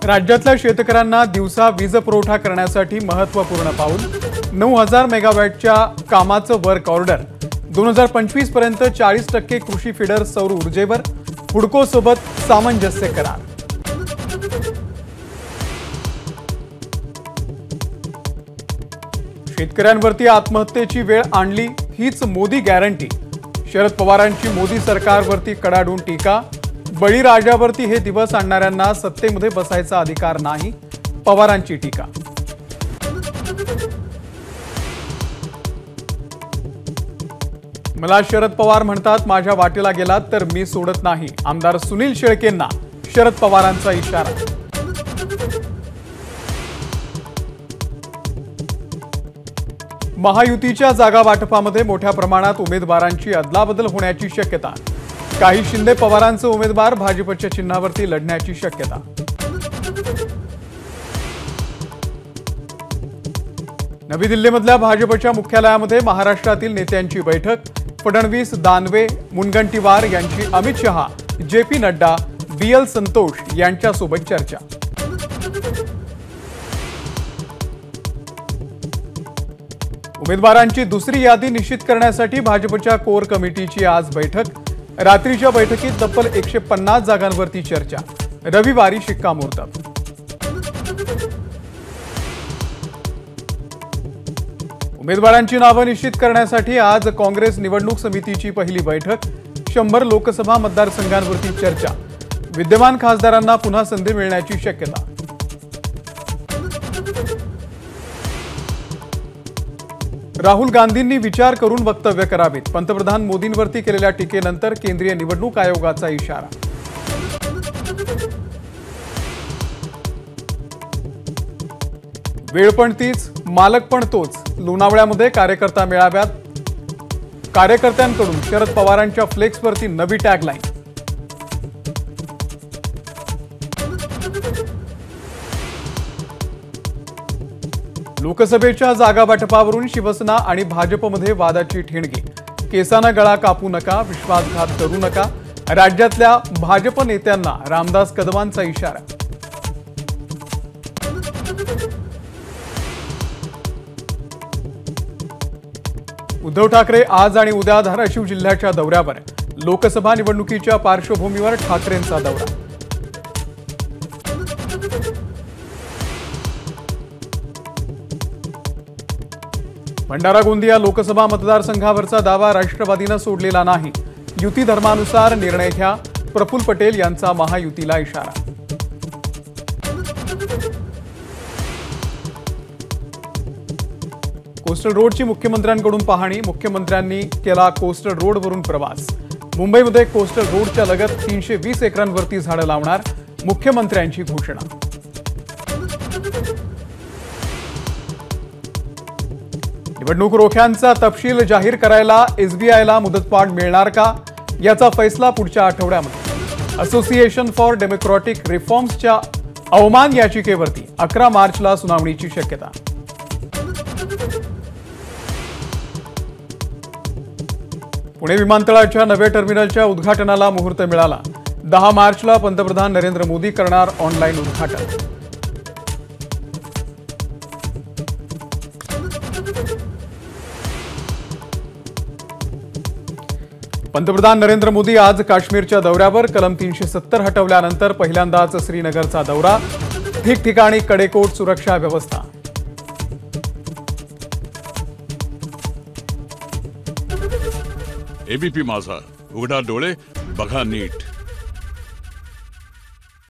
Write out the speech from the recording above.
राज्यातल्या शेतकऱ्यांना दिवसा वीज पुरवठा करण्यासाठी महत्त्वपूर्ण पाऊल। 9000 मेगावॅटच्या कामाचं वर्क ऑर्डर। 2025 पर्यंत 40% कृषी फीडर सौर ऊर्जेवर। हुडको सोबत सामंजस्य करार। शेतकऱ्यांवरती आत्महत्येची वेळ आणली हीच मोदी गॅरंटी। शरद पवारांची मोदी सरकारवरती कडाडून टीका। बळीराजावरती हे दिवस आणणाऱ्यांना सत्तेमध्ये बसायचा अधिकार नाही, पवारांची टीका। मला शरद पवार म्हणतात माझ्या वाटेला गेलात तर मी सोडत नाही। आमदार सुनील शेळकेंना शरद पवारांचा इशारा। महायुतीच्या जागा वाटपामध्ये मोठ्या प्रमाणात उमेदवारांची अदलाबदल होण्याची शक्यता। काही शिंदे पवारांचे उमेदवार भाजपच्या चिन्हावरती लढण्याची शक्यता। नवी दिल्लीमधल्या भाजपच्या मुख्यालयामध्ये महाराष्ट्रातील नेत्यांची बैठक। फडणवीस, दानवे, मुनगंटीवार यांची अमित शहा, जेपी नड्डा, बीएल संतोष यांच्यासोबत चर्चा। उमेदवारांची दुसरी यादी निश्चित करण्यासाठी भाजपच्या कोर कमिटीची आज बैठक। रात्रीच्या बैठकीत तब्बल 150 जागांवरती चर्चा। रविवारी शिक्कामोर्तब। उमेदवारांची नावं निश्चित करण्यासाठी आज काँग्रेस निवडणूक समितीची पहिली बैठक। 100 लोकसभा मतदारसंघांवरती चर्चा। विद्यमान खासदारांना पुन्हा संधी मिळण्याची शक्यता। राहुल गांधींनी विचार करून वक्तव्य करावेत। पंतप्रधान मोदींवरती केलेल्या टीकेनंतर केंद्रीय निवडणूक आयोगाचा इशारा। वेळ पण तीच, मालक पण तोच। लोणावळ्यामध्ये कार्यकर्ता मेळाव्यात कार्यकर्त्यांकडून शरद पवारांच्या फ्लेक्सवरती नवी टॅगलाईन। लोकसभेच्या जागा वाटपावरून शिवसेना आणि भाजपमध्ये वादाची ठिणगी। केसांना गळा कापू नका, विश्वासघात करू नका। राज्यातल्या भाजप नेत्यांना रामदास कदमांचा इशारा। उद्धव ठाकरे आज आणि उद्या धाराशिव जिल्ह्याच्या दौऱ्यावर। लोकसभा निवडणुकीच्या पार्श्वभूमीवर ठाकरेंचा दौरा। भंडारा गोंदिया लोकसभा मतदारसंघावरचा दावा राष्ट्रवादीने सोडलेला नाही। युती धर्मानुसार निर्णय घ्या, प्रफुल्ल पटेल यांचा महायुतीला इशारा। कोस्टल रोडची मुख्यमंत्र्यांकडून पाहणी। मुख्यमंत्र्यांनी केला कोस्टल रोडवरून प्रवास। मुंबईमध्ये कोस्टल रोडच्या लगत 320 एकरांवरती झाडं लावणार, मुख्यमंत्र्यांची घोषणा। निवडणूक रोख्यांचा तपशील जाहीर करायला एसबीआयला मुदतवाढ मिळणार का, याचा फैसला पुढच्या आठवड्यामध्ये। असोसिएशन फॉर डेमोक्रॅटिक रिफॉर्म्सच्या अवमान याचिकेवरती 11 मार्चला सुनावणीची शक्यता। पुणे विमानतळाच्या नव्या टर्मिनलच्या उद्घाटनाला मुहूर्त मिळाला। 10 मार्चला पंतप्रधान नरेंद्र मोदी करणार ऑनलाईन उद्घाटन। पंतप्रधान नरेंद्र मोदी आज काश्मीरच्या दौऱ्यावर। कलम 370 हटवल्यानंतर पहिल्यांदाच श्रीनगरचा दौरा। ठिकठिकाणी कडेकोट सुरक्षा व्यवस्था। एबीपी माझा, उघडा डोळे बघा नीट।